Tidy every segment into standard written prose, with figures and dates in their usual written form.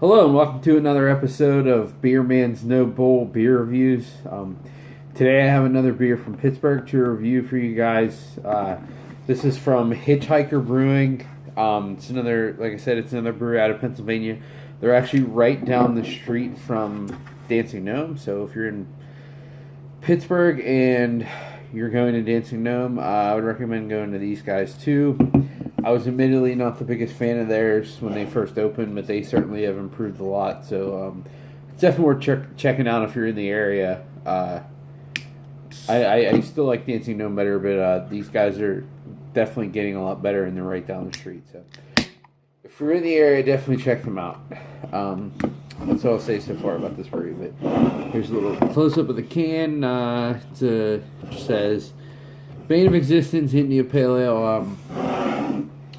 Hello and welcome to another episode of Beer Man's No Bull Beer Reviews. Today I have another beer from Pittsburgh to review for you guys. This is from Hitchhiker Brewing. It's another, like I said, it's another brewery out of Pennsylvania. They're actually right down the street from Dancing Gnome. So if you're in Pittsburgh and you're going to Dancing Gnome, I would recommend going to these guys too. I was admittedly not the biggest fan of theirs when they first opened, but they certainly have improved a lot. So it's definitely worth checking out if you're in the area. I still like Dancing Gnome better, but these guys are definitely getting a lot better, and they're right down the street. So if you're in the area, definitely check them out. That's all I'll say so far about this brewery. But here's a little close-up of the can. It says Bane of Existence India Pale Ale.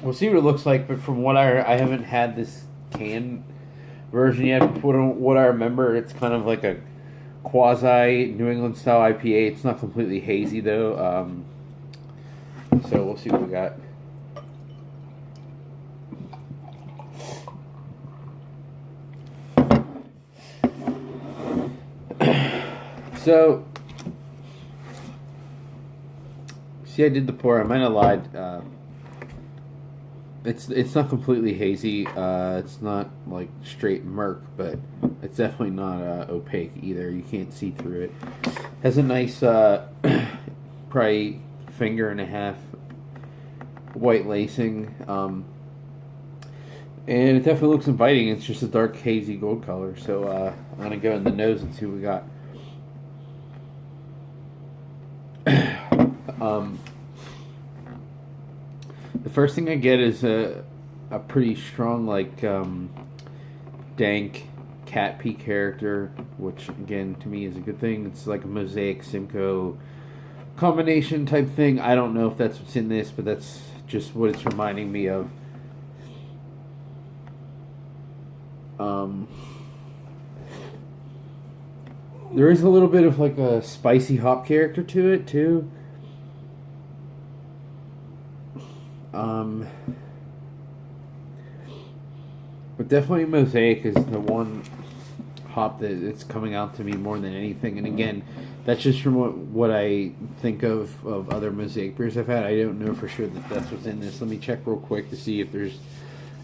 We'll see what it looks like, but from what I haven't had this can version yet. But from what I remember, it's kind of like a quasi New England style IPA. It's not completely hazy though. So we'll see what we got. So, see, I did the pour. I might have lied. It's not completely hazy. It's not like straight murk, but it's definitely not opaque either. You can't see through it. Has a nice, probably finger and a half white lacing, and it definitely looks inviting. It's just a dark hazy gold color. So I'm gonna go in the nose and see what we got. The first thing I get is a pretty strong, like, dank cat pee character, which, again, to me is a good thing. It's like a Mosaic Simcoe combination type thing. I don't know if that's what's in this, but that's just what it's reminding me of. There is a little bit of, like, a spicy hop character to it, too. But definitely Mosaic is the one hop that it's coming out to me more than anything. And again, that's just from what I think of other Mosaic beers I've had. I don't know for sure that that's what's in this. Let me check real quick to see if there's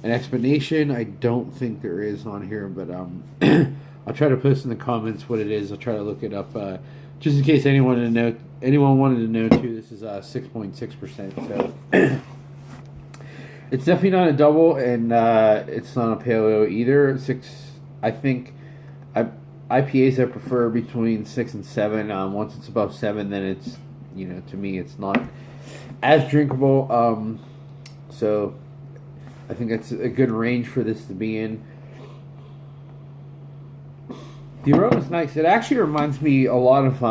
an explanation. I don't think there is on here, but I'll try to post in the comments what it is. I'll try to look it up just in case anyone wanted to know too. This is 6.6%. So. It's definitely not a double, and it's not a pale ale either. I think IPAs I prefer between 6 and 7. Once it's above 7, then it's, to me, it's not as drinkable. So I think that's a good range for this to be in. The aroma's nice. It actually reminds me a lot of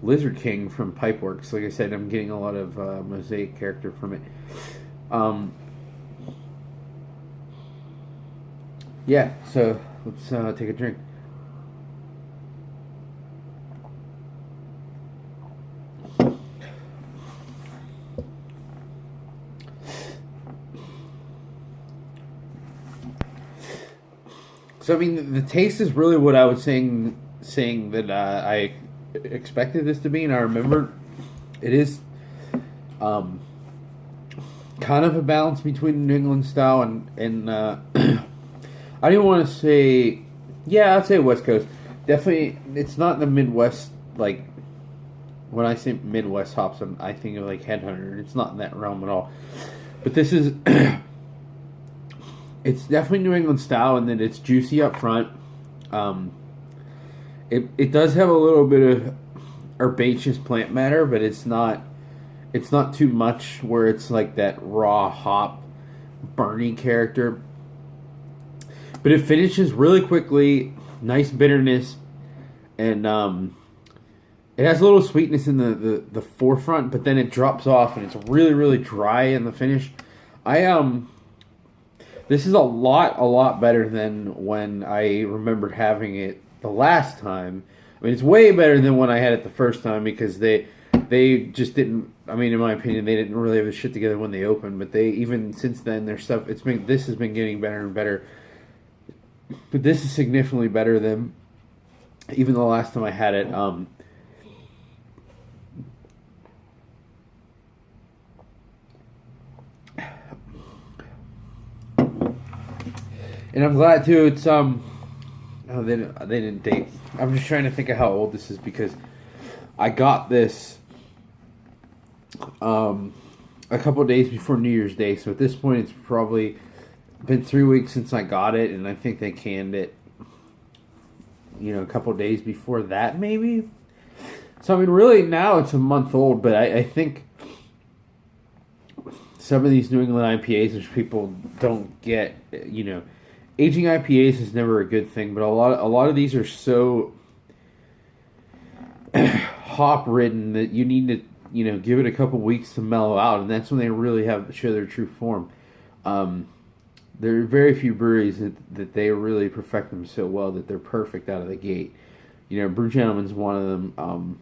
Lizard King from Pipeworks. Like I said, I'm getting a lot of Mosaic character from it. Yeah, so let's take a drink. So I mean, the taste is really what I was saying that I expected this to be, and I remember it is kind of a balance between New England style and I didn't want to say, yeah, I'd say West Coast. Definitely, it's not in the Midwest. Like, when I say Midwest hops, I think of like Headhunter. It's not in that realm at all. But this is, it's definitely New England style, and then it's juicy up front. It does have a little bit of herbaceous plant matter, but it's not too much where it's like that raw hop, burny character. But it finishes really quickly, nice bitterness, and it has a little sweetness in the forefront, but then it drops off, and it's really, really dry in the finish. This is a lot better than when I remembered having it the last time. I mean, it's way better than when I had it the first time, because they just didn't. I mean, in my opinion, they didn't really have the shit together when they opened. But they, even since then, this has been getting better and better. but this is significantly better than even the last time I had it. And I'm glad too. It's oh, they didn't date. I'm just trying to think of how old this is because I got this a couple of days before New Year's Day. So at this point, it's probably been 3 weeks since I got it, and I think they canned it, a couple of days before that, maybe. So I mean, really now it's a month old, but I think some of these New England IPAs, which people don't get, aging IPAs is never a good thing, but a lot of these are so hop ridden that you need to give it a couple weeks to mellow out, and that's when they really show their true form. There are very few breweries that they really perfect them so well that they're perfect out of the gate. Brew Gentleman's one of them.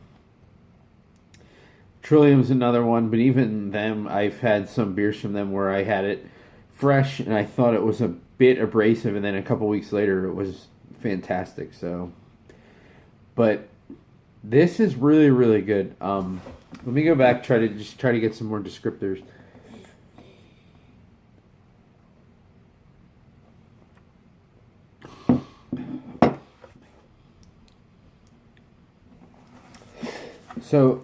Trillium's another one, but even them, I've had some beers from them where I had it fresh and I thought it was a bit abrasive, and then a couple weeks later it was fantastic. So, but this is really, really good. Let me go back, try to get some more descriptors. So,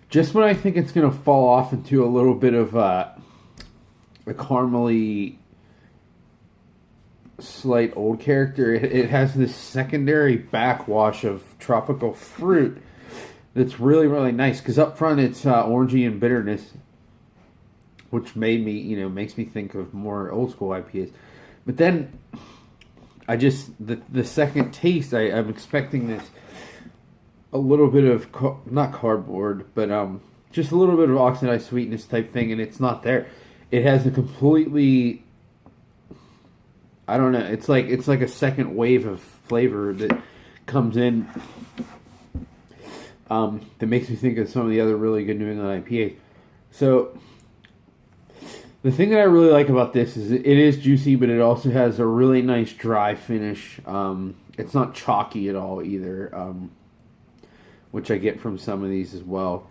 just when I think it's going to fall off into a little bit of a caramely, slight old character, it has this secondary backwash of tropical fruit that's really, really nice. Because up front it's orangey and bitterness, which makes me think of more old school IPAs. But then the second taste, I'm expecting this a little bit of not cardboard, but just a little bit of oxidized sweetness type thing, and it's not there. It has a completely, I don't know. It's like a second wave of flavor that comes in. That makes me think of some of the other really good New England IPAs. So the thing that I really like about this is it is juicy, but it also has a really nice dry finish. It's not chalky at all either, which I get from some of these as well.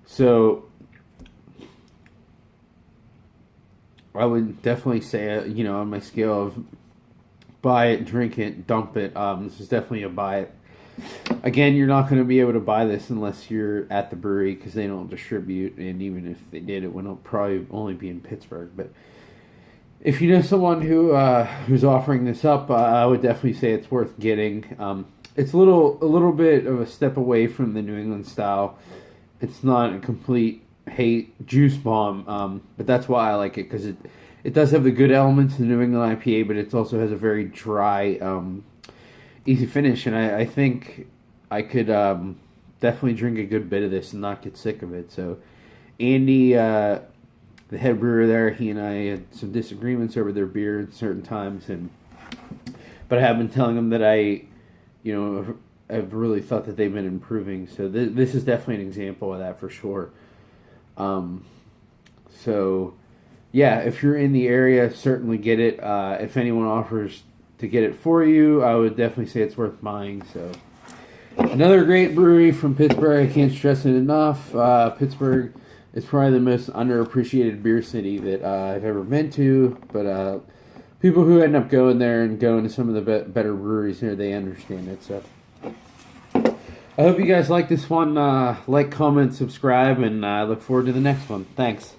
So I would definitely say, on my scale of buy it, drink it, dump it, this is definitely a buy it. Again, you're not going to be able to buy this unless you're at the brewery because they don't distribute, and even if they did, it would probably only be in Pittsburgh. But if you know someone who's offering this up, I would definitely say it's worth getting. It's a little bit of a step away from the New England style. It's not a complete hate juice bomb, but that's why I like it, because it does have the good elements of the New England IPA, but it also has a very dry, easy finish, and I think I could definitely drink a good bit of this and not get sick of it. So Andy, the head brewer there, he and I had some disagreements over their beer at certain times, but I have been telling him that I've really thought that they've been improving. So this is definitely an example of that for sure. So yeah, if you're in the area, certainly get it. If anyone offers to get it for you, I would definitely say it's worth buying. So another great brewery from Pittsburgh. I can't stress it enough. Pittsburgh is probably the most underappreciated beer city that I've ever been to. But people who end up going there and going to some of the better breweries here, they understand it. So I hope you guys like this one. Like, comment, subscribe, and I look forward to the next one. Thanks.